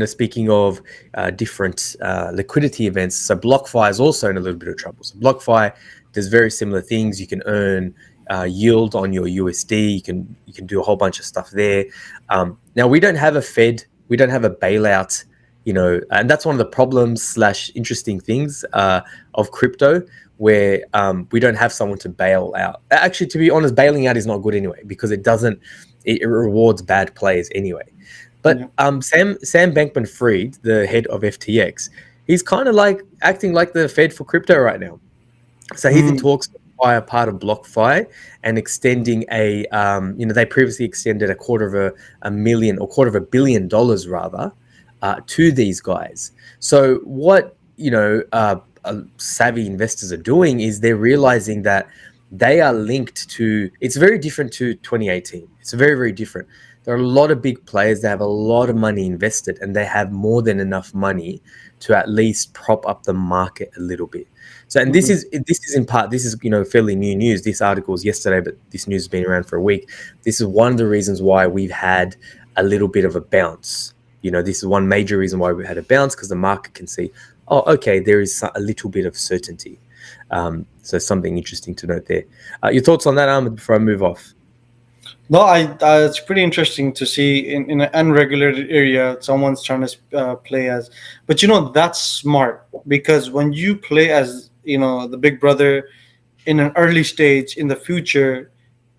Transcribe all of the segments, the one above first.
speaking of different liquidity events, so BlockFi is also in a little bit of trouble. So BlockFi does very similar things. You can earn yield on your USD. You can do a whole bunch of stuff there. Now we don't have a Fed. We don't have a bailout. And that's one of the problems slash interesting things of crypto, where we don't have someone to bail out. Actually, to be honest, bailing out is not good anyway, because it rewards bad players anyway. But Yeah. Sam Bankman-Fried, the head of FTX, he's kind of like acting like the Fed for crypto right now. So he's in Mm. talks to acquire part of BlockFi and extending they previously extended $250 million rather, to these guys. So what, savvy investors are doing is they're realizing that they are linked to, it's very different to 2018. It's very, very different. There are a lot of big players that have a lot of money invested, and they have more than enough money to at least prop up the market a little bit. So, and this Mhm. is in part, this is fairly new news. This article is yesterday, but this news has been around for a week. This is one of the reasons why we've had a little bit of a bounce. This is one major reason why we've had a bounce, because the market can see, oh, okay, there is a little bit of certainty. So something interesting to note there. Your thoughts on that, Ahmed, before I move off? No, it's pretty interesting to see in an unregulated area someone's trying to play as, but that's smart, because when you play as the big brother in an early stage in the future,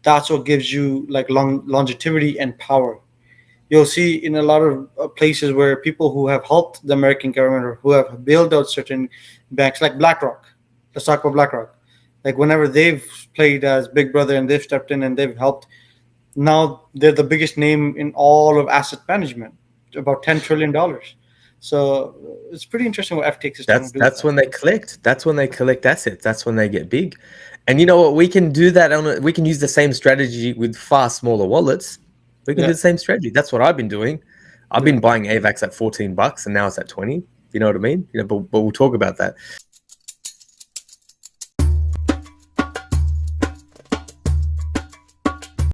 that's what gives you like longevity and power. You'll see in a lot of places where people who have helped the American government or who have bailed out certain banks, like BlackRock. Let's talk about BlackRock. Like whenever they've played as Big Brother and they've stepped in and they've helped, now they're the biggest name in all of asset management, about $10 trillion. So it's pretty interesting what FTX is trying That's to do with that's that. when they collect. That's when they collect assets. That's when they get big. And you know what? We can do that we can use the same strategy with far smaller wallets. We can do Yeah, the same strategy. That's what I've been doing. I've yeah. been buying AVAX at $14 and now it's at 20. You know what I mean? But we'll talk about that.